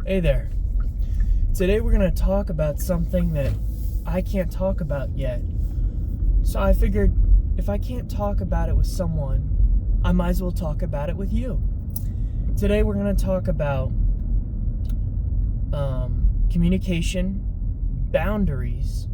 Hey there. Today we're going to talk about something that I can't talk about yet. So I figured if I can't talk about it with someone, I might as well talk about it with you. Today we're going to talk about communication, boundaries,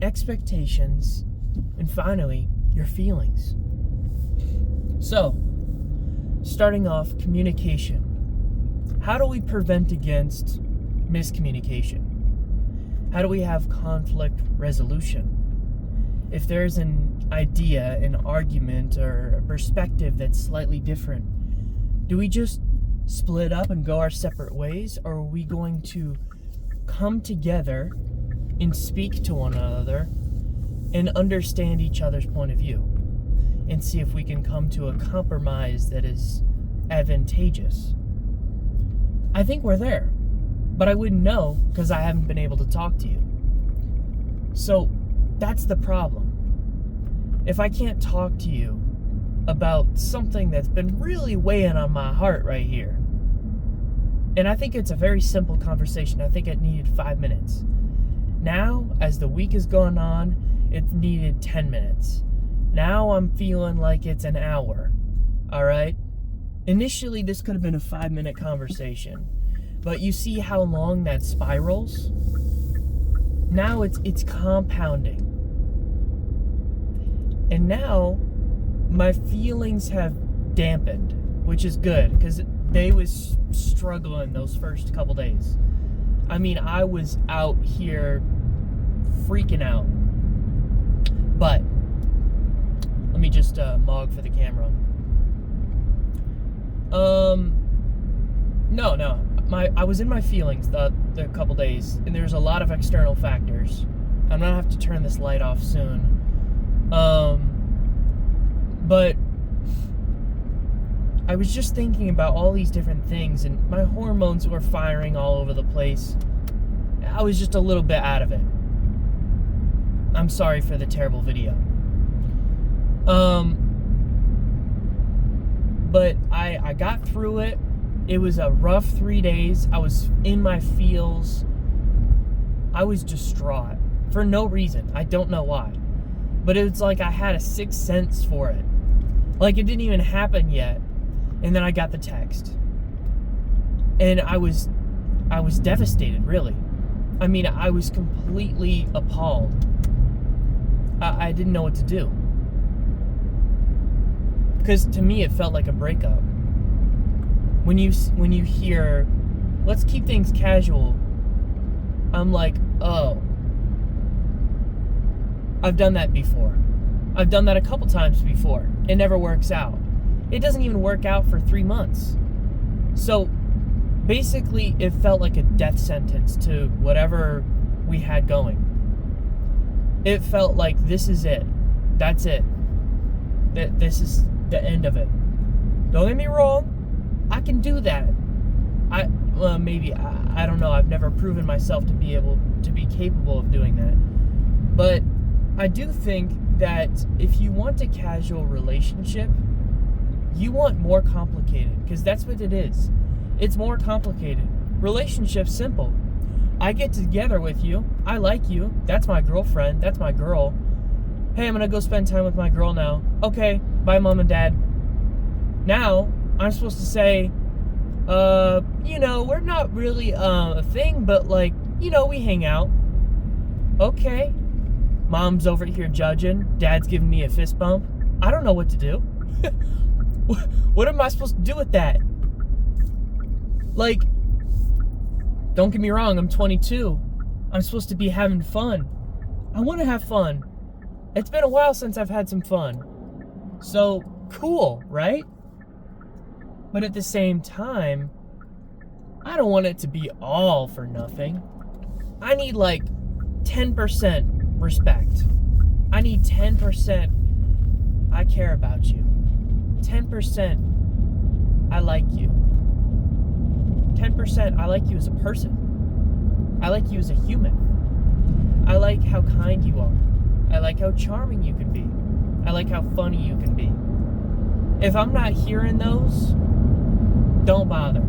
expectations, and finally, your feelings. So, starting off, communication. How do we prevent against miscommunication? How do we have conflict resolution? If there's an idea, an argument, or a perspective that's slightly different, do we just split up and go our separate ways, or are we going to come together and speak to one another and understand each other's point of view and see if we can come to a compromise that is advantageous? I think we're there, but I wouldn't know because I haven't been able to talk to you. So that's the problem. If I can't talk to you about something that's been really weighing on my heart right here, and I think it's a very simple conversation. I think it needed 5 minutes. Now, as the week has gone on, it needed 10 minutes. Now I'm feeling like it's an hour. All right? Initially, this could have been a 5-minute conversation, but you see how long that spirals? Now it's compounding. And now my feelings have dampened, which is good because they was struggling those first couple days. I mean, I was out here freaking out. But let me just mog for the camera. No. I was in my feelings the couple days, and there's a lot of external factors. I'm gonna have to turn this light off soon. But I was just thinking about all these different things, and my hormones were firing all over the place. I was just a little bit out of it. I'm sorry for the terrible video. But I got through it. It was a rough 3 days. I was in my feels. I was distraught for no reason. I don't know why. But it was like I had a sixth sense for it. Like it didn't even happen yet. And then I got the text. And I was devastated, really. I mean, I was completely appalled. I didn't know what to do. Because to me, it felt like a breakup. When you hear, let's keep things casual, I'm like, oh. I've done that before. I've done that a couple times before. It never works out. It doesn't even work out for 3 months. So, basically, it felt like a death sentence to whatever we had going. It felt like this is it. That's it. This is the end of it. Don't get me wrong. I can do that. I don't know. I've never proven myself to be capable of doing that. But I do think that if you want a casual relationship, you want more complicated, because that's what it is. It's more complicated. Relationship's simple. I get together with you. I like you. That's my girlfriend. That's my girl. Hey, I'm going to go spend time with my girl now. Okay, bye, mom and dad. Now, I'm supposed to say, we're not really a thing, but we hang out. Okay. Mom's over here judging. Dad's giving me a fist bump. I don't know what to do. What am I supposed to do with that? Don't get me wrong, I'm 22. I'm supposed to be having fun. I want to have fun. It's been a while since I've had some fun. So, cool, right? But at the same time, I don't want it to be all for nothing. I need 10% respect. I need 10% I care about you. 10% I like you. 10% I like you as a person. I like you as a human. I like how kind you are. I like how charming you can be. I like how funny you can be. If I'm not hearing those, don't bother.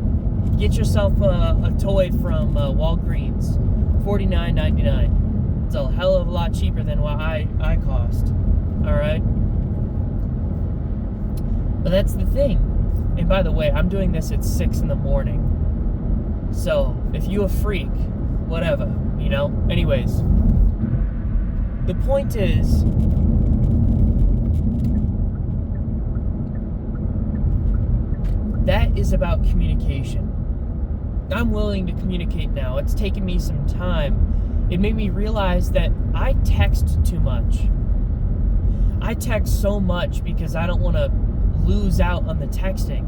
Get yourself a toy from Walgreens, $49.99. It's a hell of a lot cheaper than what I cost. All right? But that's the thing. And by the way, I'm doing this at 6 in the morning. So, if you a freak, whatever, you know? Anyways, the point is, that is about communication. I'm willing to communicate now. It's taken me some time. It made me realize that I text too much. I text so much because I don't want to lose out on the texting.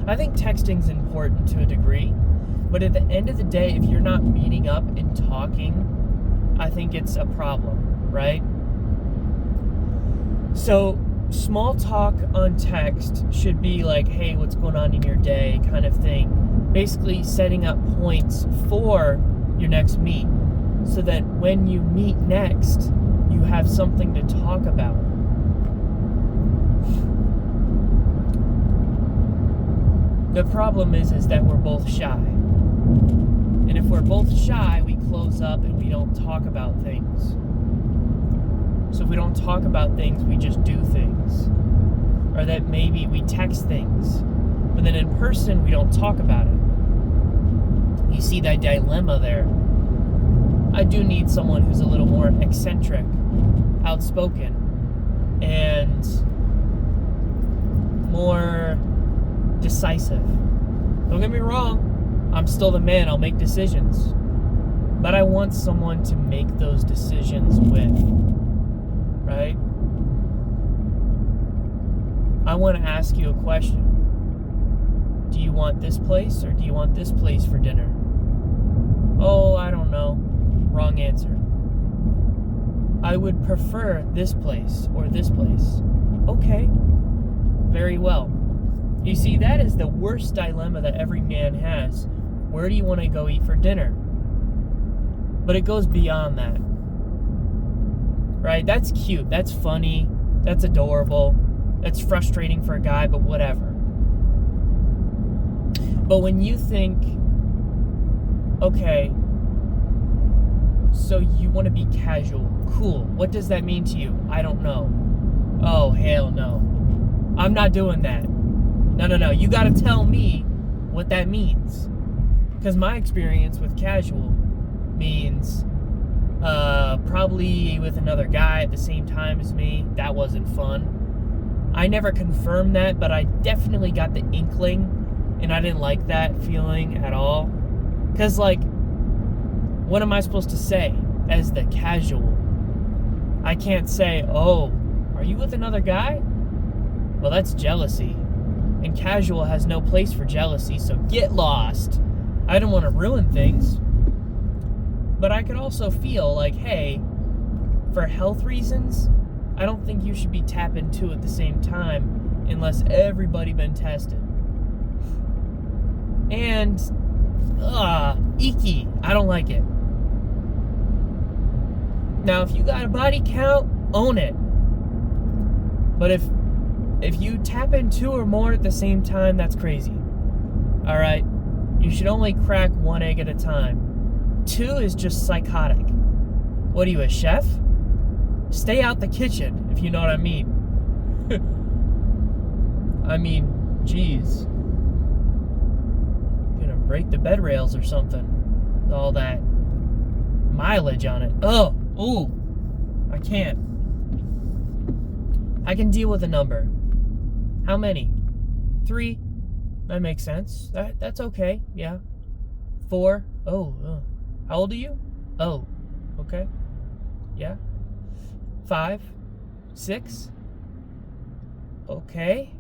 I think texting's important to a degree, but at the end of the day, if you're not meeting up and talking, I think it's a problem, right? So, small talk on text should be like, hey, what's going on in your day kind of thing. Basically setting up points for your next meet so that when you meet next, you have something to talk about. The problem is that we're both shy. And if we're both shy, we close up and we don't talk about things. So if we don't talk about things, we just do things. Or that maybe we text things, but then in person, we don't talk about it. You see that dilemma there. I do need someone who's a little more eccentric, outspoken, and more decisive. Don't get me wrong, I'm still the man, I'll make decisions. But I want someone to make those decisions with, right? I want to ask you a question. Do you want this place or do you want this place for dinner? Oh, I don't know. Wrong answer. I would prefer this place or this place. Okay. Very well. You see, that is the worst dilemma that every man has. Where do you want to go eat for dinner? But it goes beyond that. Right? That's cute. That's funny. That's adorable. That's frustrating for a guy, but whatever. But when you think, okay, so you want to be casual. Cool. What does that mean to you? I don't know. Oh, hell no. I'm not doing that. No. You got to tell me what that means. Because my experience with casual means probably with another guy at the same time as me. That wasn't fun. I never confirmed that, but I definitely got the inkling, and I didn't like that feeling at all. Because, like, what am I supposed to say as the casual? I can't say, oh, are you with another guy? Well, that's jealousy. And casual has no place for jealousy, so get lost. I don't want to ruin things. But I could also feel like, hey, for health reasons, I don't think you should be tapping two at the same time unless everybody been tested. And, icky. I don't like it. Now, if you got a body count, own it. But if you tap in two or more at the same time, that's crazy. Alright? You should only crack one egg at a time. Two is just psychotic. What are you, a chef? Stay out the kitchen, if you know what I mean. I mean, geez. Gonna break the bed rails or something. With all that mileage on it. Oh, ooh. I can't. I can deal with a number. How many? 3. That makes sense. That's okay. Yeah. 4. Oh. How old are you? Oh. Okay. Yeah. 5. 6. Okay.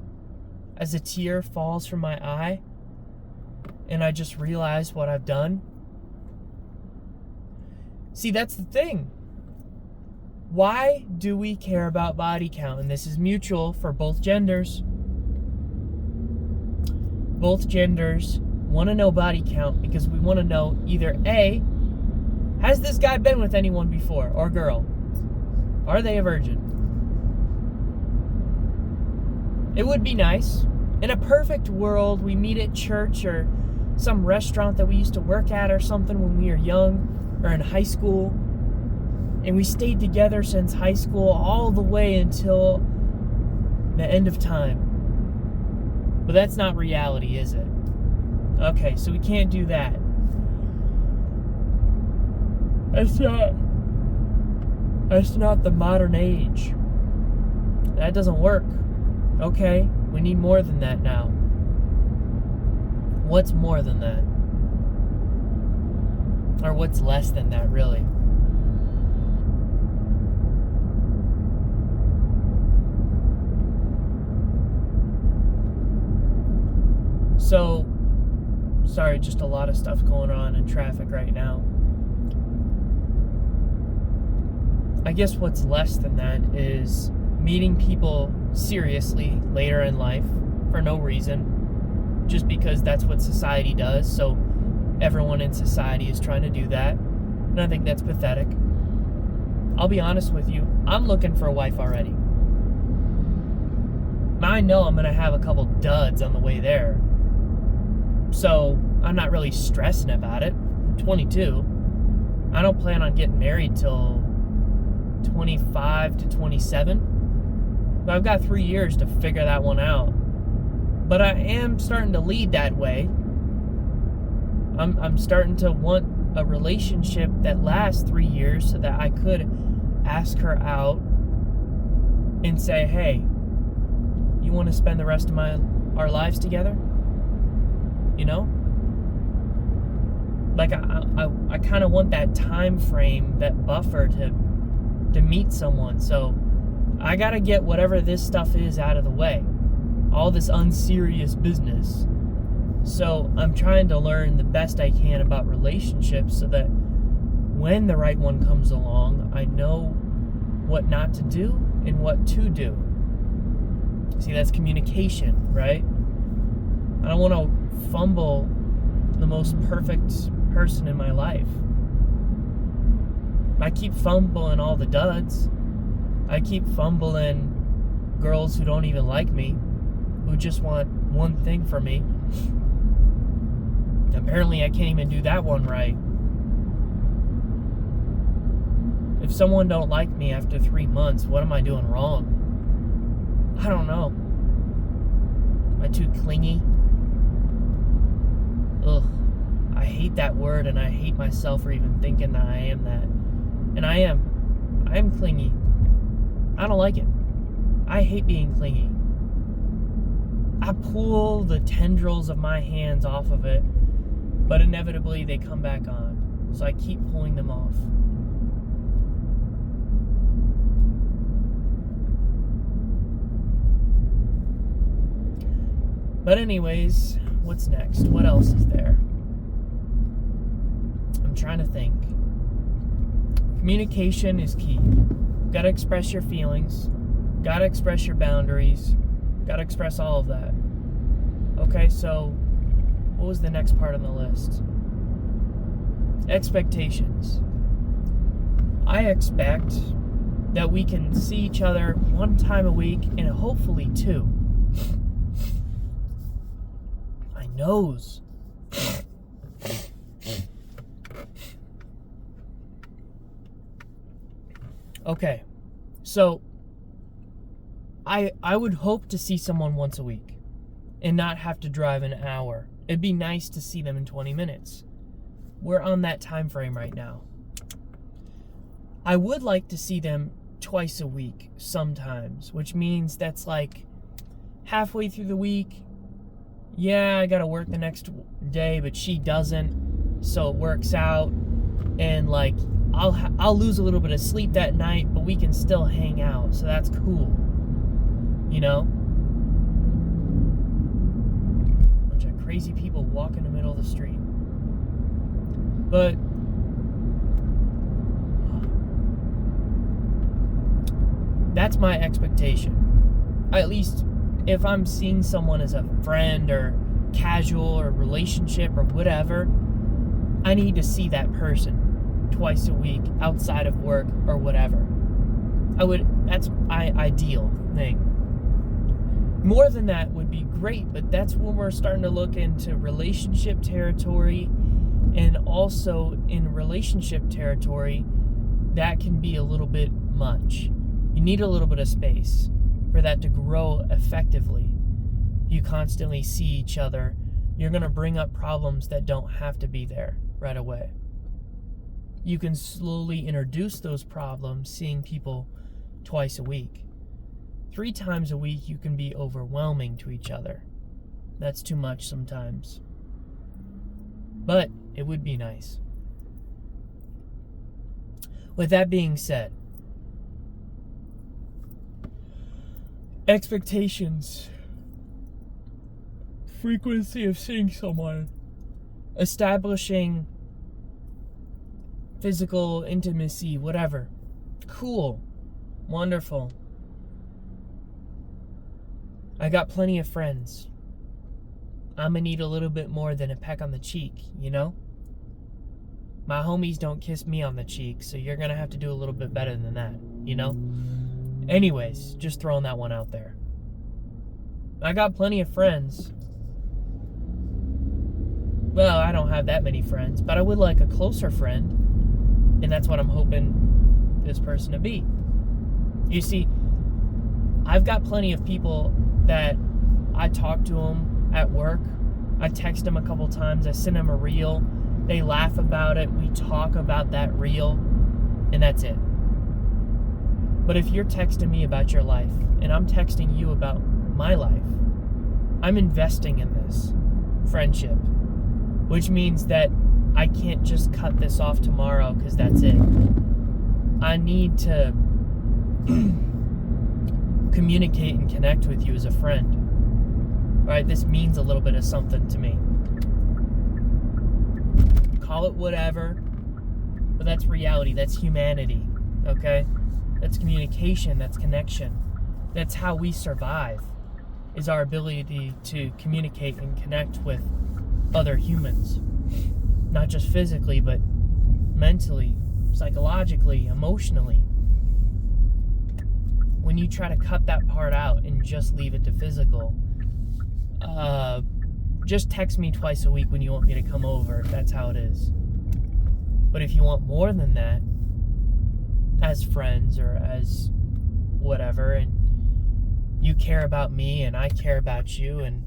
As a tear falls from my eye, and I just realize what I've done. See, that's the thing. Why do we care about body count? And this is mutual for both genders. Both genders want to know body count because we want to know either A, has this guy been with anyone before, or girl? Are they a virgin? It would be nice. In a perfect world, we meet at church or some restaurant that we used to work at or something when we were young or in high school. And we stayed together since high school all the way until the end of time. But that's not reality, is it? Okay, so we can't do that. That's not the modern age. That doesn't work. Okay, we need more than that now. What's more than that? Or what's less than that, really? So, sorry, just a lot of stuff going on in traffic right now. I guess what's less than that is meeting people seriously later in life for no reason, just because that's what society does. So everyone in society is trying to do that, and I think that's pathetic. I'll be honest with you, I'm looking for a wife already. I know I'm going to have a couple duds on the way there, so I'm not really stressing about it. I'm 22. I don't plan on getting married till 25 to 27. But I've got 3 years to figure that one out. But I am starting to lead that way. I'm starting to want a relationship that lasts 3 years so that I could ask her out and say, hey, you want to spend the rest of our lives together? You know? Like, I kind of want that time frame, that buffer to meet someone. So I gotta get whatever this stuff is out of the way, all this unserious business. So I'm trying to learn the best I can about relationships so that when the right one comes along, I know what not to do and what to do. See, that's communication, right? I don't want to fumble the most perfect person in my life. I keep fumbling all the duds. I keep fumbling girls who don't even like me, who just want one thing from me. Apparently I can't even do that one right. If someone don't like me after 3 months, what am I doing wrong? I don't know. Am I too clingy? Ugh. I hate that word, and I hate myself for even thinking that I am that. And I am. I am clingy. I don't like it. I hate being clingy. I pull the tendrils of my hands off of it, but inevitably they come back on. So I keep pulling them off. But anyways, what's next? What else is there? I'm trying to think. Communication is key. Gotta express your feelings. Gotta express your boundaries. Gotta express all of that. Okay, so what was the next part on the list? Expectations. I expect that we can see each other 1 time a week and hopefully 2. My nose. Okay, so I would hope to see someone once a week and not have to drive an hour. It'd be nice to see them in 20 minutes. We're on that time frame right now. I would like to see them twice a week sometimes, which means that's like halfway through the week. Yeah, I gotta work the next day, but she doesn't, so it works out. And like, I'll lose a little bit of sleep that night, but we can still hang out, so that's cool. You know? Bunch of crazy people walk in the middle of the street. But that's my expectation. At least if I'm seeing someone as a friend or casual or relationship or whatever, I need to see that person twice a week outside of work or whatever. That's my ideal thing. More than that would be great, but that's when we're starting to look into relationship territory. And also in relationship territory, that can be a little bit much. You need a little bit of space for that to grow effectively. You constantly see each other, you're going to bring up problems that don't have to be there right away. You can slowly introduce those problems, seeing people twice a week. 3 times a week, you can be overwhelming to each other. That's too much sometimes. But it would be nice. With that being said, expectations, frequency of seeing someone, establishing physical intimacy, whatever. Cool. Wonderful. I got plenty of friends. I'm gonna need a little bit more than a peck on the cheek, you know? My homies don't kiss me on the cheek, so you're gonna have to do a little bit better than that, you know? Anyways, just throwing that one out there. I got plenty of friends. Well, I don't have that many friends, but I would like a closer friend, and that's what I'm hoping this person to be. You see, I've got plenty of people that I talk to them at work. I text them a couple times. I send them a reel. They laugh about it. We talk about that reel, and that's it. But if you're texting me about your life, and I'm texting you about my life, I'm investing in this friendship, which means that I can't just cut this off tomorrow because that's it. I need to communicate and connect with you as a friend. Right? This means a little bit of something to me. Call it whatever, but that's reality. That's humanity. Okay? That's communication. That's connection. That's how we survive, is our ability to communicate and connect with other humans. Not just physically, but mentally, psychologically, emotionally. When you try to cut that part out and just leave it to physical, just text me twice a week when you want me to come over. That's how it is. But if you want more than that, as friends or as whatever, and you care about me and I care about you, and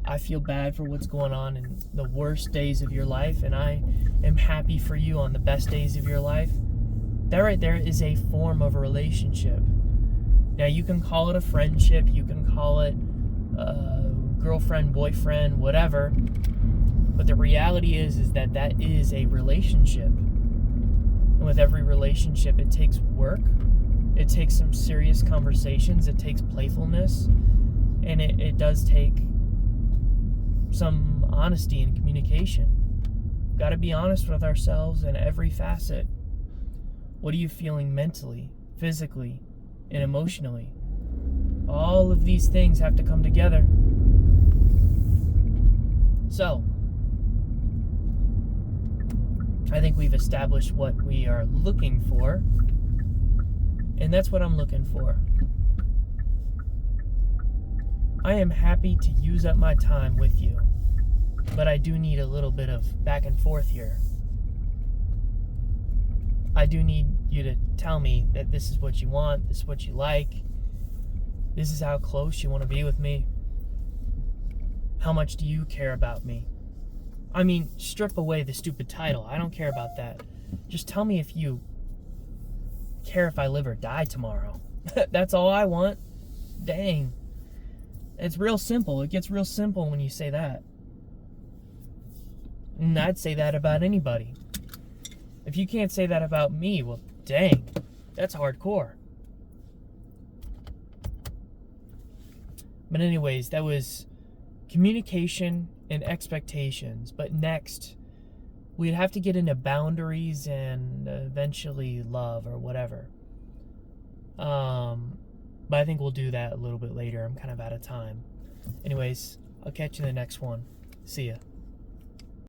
I feel bad for what's going on in the worst days of your life, and I am happy for you on the best days of your life, that right there is a form of a relationship. Now, you can call it a friendship, you can call it girlfriend, boyfriend, whatever, but the reality is that that is a relationship. And with every relationship, it takes work, it takes some serious conversations, it takes playfulness, and it does take some honesty and communication. Got to be honest with ourselves in every facet. What are you feeling mentally, physically, and emotionally? All of these things have to come together. So, I think we've established what we are looking for, and that's what I'm looking for. I am happy to use up my time with you, but I do need a little bit of back and forth here. I do need you to tell me that this is what you want, this is what you like, this is how close you want to be with me. How much do you care about me? I mean, strip away the stupid title. I don't care about that. Just tell me if you care if I live or die tomorrow. That's all I want. Dang. It's real simple. It gets real simple when you say that. And I'd say that about anybody. If you can't say that about me, well, dang. That's hardcore. But anyways, that was communication and expectations. But next, we'd have to get into boundaries and eventually love or whatever. But I think we'll do that a little bit later. I'm kind of out of time. Anyways, I'll catch you in the next one. See ya.